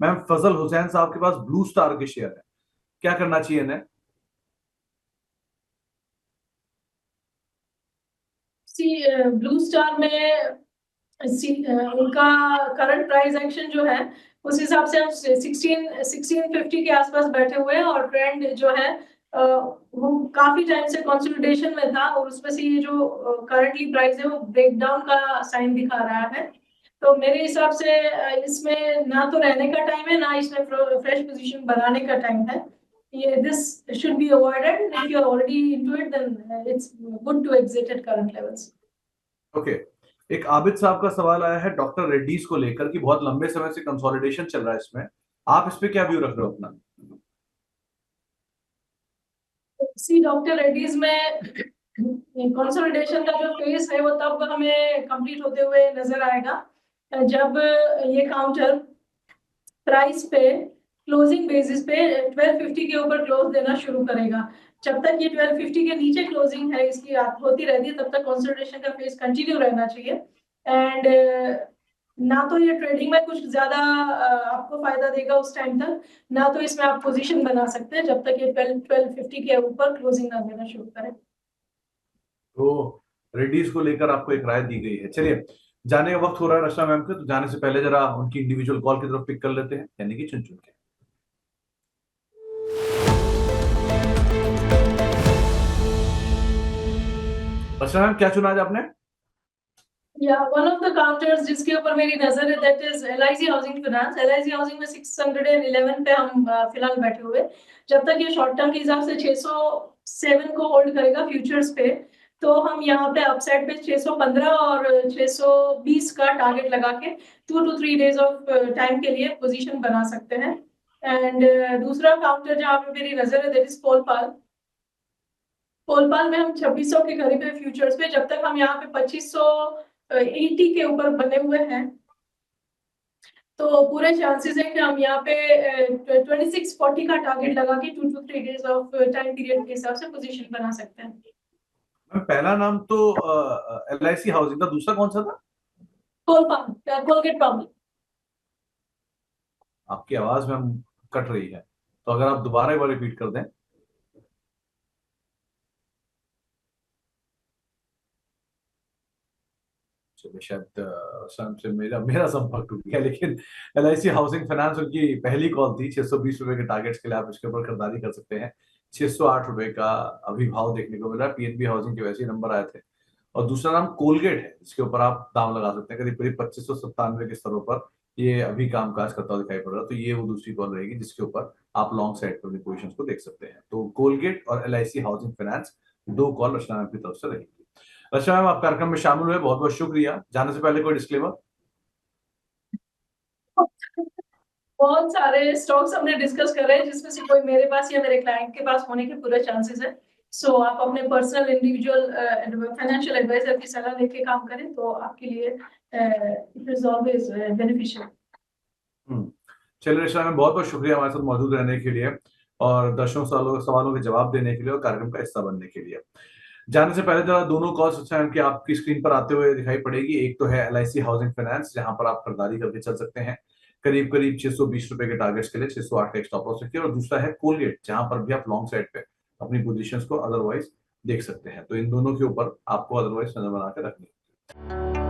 Ma'am फजल हुसैन साहब के पास blue star के शेयर है, क्या करना चाहिए इन्हें? ब्लू स्टार में उनका करंट प्राइस एक्शन जो है उस हिसाब से हम 1650 के आसपास बैठे हुए हैं, और ट्रेंड जो है वो काफी टाइम से कंसोलिडेशन में था, और उसमें से ये जो करंटली प्राइस है वो ब्रेकडाउन का साइन दिखा रहा है। तो मेरे हिसाब से इसमें ना तो रहने का टाइम है, ना इसमें फ्रेश पोजीशन बनाने का टाइम है। ये this should be avoided, if you are already into it then it's good to exit at current levels. Okay, एक आबिद साहब का सवाल आया है डॉक्टर रेड्डीज को लेकर कि बहुत लंबे समय से कंसोलिडेशन चल रहा है इसमें, आप इस पे क्या व्यू रख रहे हो अपना? सी डॉक्टर रेड्डीज में कंसोलिडेशन का जो फेज है वो तब हमें कंप्लीट होते हुए नजर आएगा जब ये काउंटर प्राइस पे क्लोजिंग बेसिस पे 1250 के ऊपर क्लोज देना शुरू करेगा। जब तक ये 1250 के नीचे क्लोजिंग है इसकी होती रहती है, तब तक कंसोलिडेशन का फेज कंटिन्यू रहना चाहिए। एंड ना तो ये ट्रेडिंग में कुछ ज्यादा आपको फायदा देगा उस टाइम तक, ना तो इसमें आप पोजीशन बना सकते हैं जब तक ये 1250 के ऊपर क्लोजिंग ना देना शुरू करे। तो रेड्डीज को लेकर आपको एक राय दी गई है। चलिए, जाने का वक्त हो रहा है रचना मैम के, तो जाने से पहले जरा उनकी इंडिविजुअल कॉल की तरफ पिक कर लेते हैं, यानी कि चुन चुन के। रचना मैम, क्या चुना आज आपने? वन ऑफ द काउंटर्स जिसके ऊपर मेरी नजर है that is LIC housing finance. LIC housing में 611 पे हम फिलहाल बैठे हुए। जब तक ये शॉर्ट टर्म के हिसाब से 607 को होल्ड करेगा फ्यूचर्स पे, तो हम यहाँ पे अपसाइड पे 615 और 620 का टारगेट लगा के 2 to 3 डेज ऑफ टाइम के लिए पोजीशन बना सकते हैं। एंड दूसरा काउंटर जहाँ पे मेरी नजर है दैट इज पोलपाल। पोलपाल में हम 2600 के करीब है फ्यूचर्स पे। जब तक हम यहाँ पे 2580 के ऊपर बने हुए हैं, तो पूरे चांसेस है कि हम यहाँ पे 2640 का टारगेट लगा के 2 to 3 days of time period के हिसाब से पोजीशन बना सकते हैं। मैम पहला नाम तो LIC हाउसिंग था, दूसरा कौन सा था? पोलपाल, कोलगेट पब्लिक। आपकी आवाज मैम कट रही है, तो अगर आप दोबारा एक बार रिपीट कर दें। चलिए, शायद शाम से मेरा मेरा संपर्क टूट गया, लेकिन LIC हाउसिंग फाइनेंस उनकी पहली कॉल थी। 620 रुपए के टारगेट्स के लिए आप इसके ऊपर खरीदारी कर सकते हैं। 608 रुपए का अभी भाव देखने को मिल रहा है। PNB हाउसिंग के वैसे ही नंबर आए थे। और दूसरा नाम कोलगेट है, जिसके ऊपर आप दाम लगा सकते हैं करीब करीब 2597 के स्तरों पर। ये अभी कामकाज करता हुआ दिखाई पड़ रहा है, तो ये वो दूसरी कॉल रहेगी जिसके ऊपर आप लॉन्ग साइड पर भी पोजिशन को देख सकते हैं। तो कोलगेट और LIC हाउसिंग फाइनेंस, दो कॉल रचना मैम की तरफ से रहेगी। रचना मैम, आप कार्यक्रम में शामिल हुए, बहुत बहुत शुक्रिया। जाने से पहले कोई डिस्क्लेमर? बहुत सारे स्टॉक्स हमने डिस्कस करे हैं जिसमें से कोई मेरे पास या मेरे क्लाइंट के पास होने के पूरे चांसेस है। सो आप अपने पर्सनल इंडिविजुअल फाइनेंशियल एडवाइजर की सलाह लेके काम करें तो आपके लिए इट इज ऑलवेज बेनिफिशियल। चलिए रचना मैम, बहुत बहुत शुक्रिया हमारे साथ मौजूद रहने के लिए और दर्शकों सवालों के जवाब देने के लिए और कार्यक्रम का हिस्सा बनने के लिए। जाने से पहले जरा दोनों कॉल्स रचना मैम की आपकी स्क्रीन पर आते हुए दिखाई पड़ेगी। एक तो है LIC हाउसिंग फाइनेंस, जहां पर आप खरीदारी करके चल सकते हैं करीब करीब 620 रुपए के टारगेट्स के लिए, 608 का स्टॉप लॉस रखिए। और दूसरा है कोलगेट, जहां पर भी आप लॉन्ग साइड पे अपनी पोजीशंस को अदरवाइज देख सकते हैं। तो इन दोनों के ऊपर आपको अदरवाइज नजर बना के रखनी है।